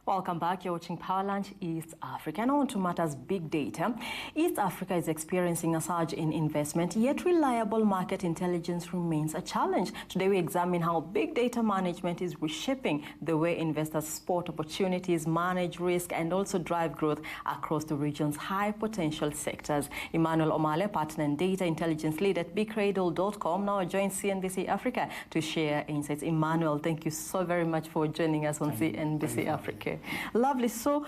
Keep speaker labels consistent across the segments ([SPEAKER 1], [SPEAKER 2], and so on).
[SPEAKER 1] Welcome back. You're watching Power Lunch East Africa. And on to matters big data. East Africa is experiencing a surge in investment, yet reliable market intelligence remains a challenge. Today we examine how big data management is reshaping the way investors spot opportunities, manage risk, and also drive growth across the region's high potential sectors. Emmanuel Omale, partner and data intelligence lead at BigCradle.com, now joins CNBC Africa to share insights. Emmanuel, thank you so very much for joining us on CNBC Africa. Lovely. So,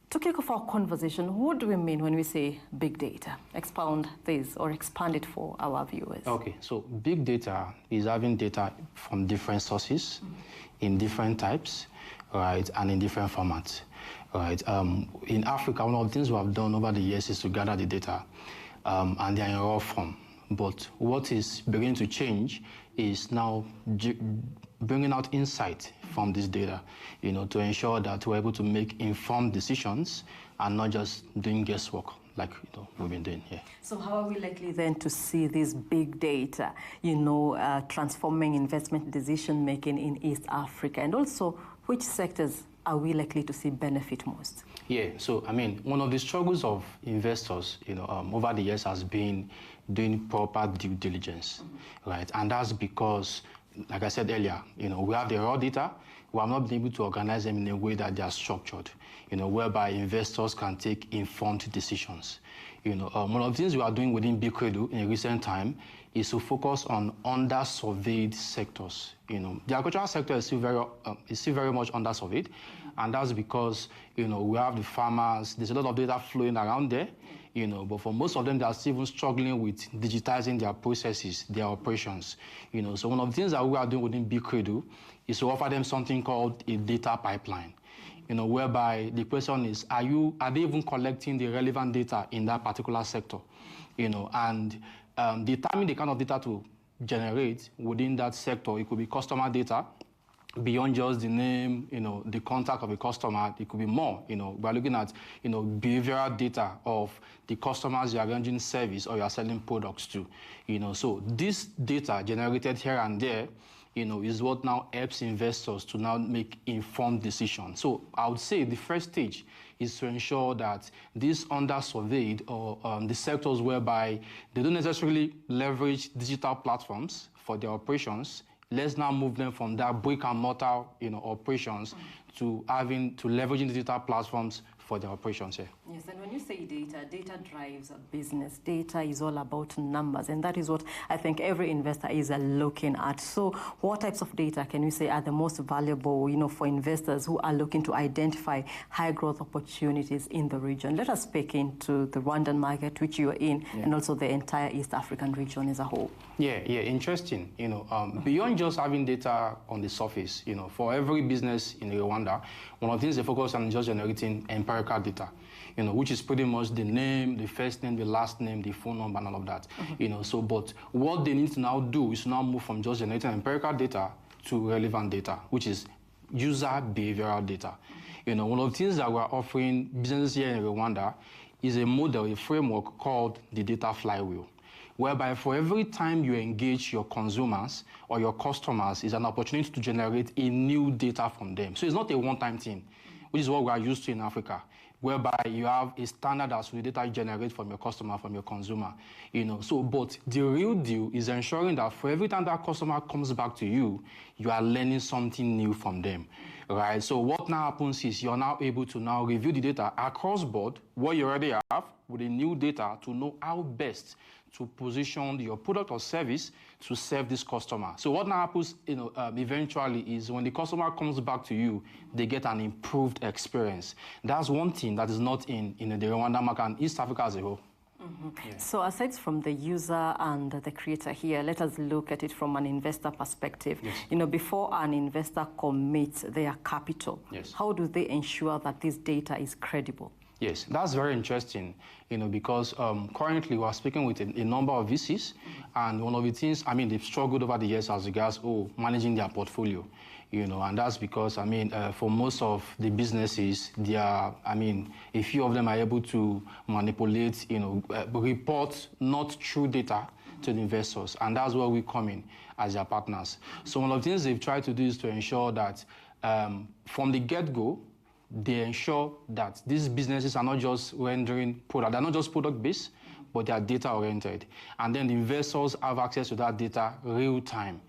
[SPEAKER 1] to kick off our conversation, what do we mean when we say big data? Expound this or expand it for our viewers.
[SPEAKER 2] Okay, so big data is having data from different sources, in different types, right, and in different formats, right. In Africa, one of the things we have done over the years is to gather the data, and they are in raw form. But what is beginning to change is now bringing out insight from this data, to ensure that we're able to make informed decisions and not just doing guesswork like we've been doing here.
[SPEAKER 1] So how are we likely then to see this big data, transforming investment decision making in East Africa, and also which sectors are we likely to see benefit most?
[SPEAKER 2] Yeah, so one of the struggles of investors, over the years has been doing proper due diligence, right? And that's because, like I said earlier, we have the raw data. We have not been able to organize them in a way that they are structured, whereby investors can take informed decisions. One of the things we are doing within BigCradle in a recent time is to focus on under-surveyed sectors. The agricultural sector is still very much under-surveyed, and that's because, we have the farmers. There's a lot of data flowing around there, but for most of them, they are still even struggling with digitizing their processes, their operations. So one of the things that we are doing within BigCradle is to offer them something called a data pipeline, whereby the question is, are they even collecting the relevant data in that particular sector? And determine the kind of data to generate within that sector. It could be customer data, beyond just the name, the contact of a customer. It could be more. We're looking at, behavioral data of the customers you are rendering service or you are selling products to. So this data generated here and there, is what now helps investors to now make informed decisions. So I would say the first stage is to ensure that these under-surveyed or the sectors whereby they don't necessarily leverage digital platforms for their operations, let's now move them from that brick and mortar, operations to leveraging digital platforms for their operations here.
[SPEAKER 1] Yes, and when you say data drives a business. Data is all about numbers, and that is what I think every investor is looking at. So what types of data can you say are the most valuable, for investors who are looking to identify high growth opportunities in the region? Let us speak into the Rwandan market, which you are in, and also the entire East African region as a whole. Yeah,
[SPEAKER 2] interesting. Beyond just having data on the surface, for every business in Rwanda, one of the things they focus on is just generating empirical data, which is pretty much the name, the first name, the last name, the phone number, and all of that. But what they need to now do is to now move from just generating empirical data to relevant data, which is user behavioral data. One of the things that we're offering businesses here in Rwanda is a model, a framework called the data flywheel, whereby for every time you engage your consumers or your customers is an opportunity to generate a new data from them. So it's not a one-time thing, which is what we are used to in Africa, whereby you have a standard as to the data you generate from your customer, from your consumer. But the real deal is ensuring that for every time that customer comes back to you, you are learning something new from them, right? So what now happens is you're now able to now review the data across board, what you already have, with the new data to know how best to position your product or service to serve this customer. So what now happens, eventually is when the customer comes back to you, they get an improved experience. That's one thing that is not in the Rwanda market and East Africa as a whole.
[SPEAKER 1] So aside from the user and the creator here, let us look at it from an investor perspective.
[SPEAKER 2] Yes.
[SPEAKER 1] Before an investor commits their capital, how do they ensure that this data is credible?
[SPEAKER 2] Yes, that's very interesting, because currently we are speaking with a number of VCs, and one of the things, they've struggled over the years as regards managing their portfolio, and that's because, for most of the businesses, they are, a few of them are able to manipulate, report not true data to the investors, and that's where we come in as their partners. So one of the things they've tried to do is to ensure that from the get-go, they ensure that these businesses are not just rendering product, they're not just product-based, but they are data-oriented. And then the investors have access to that data real time.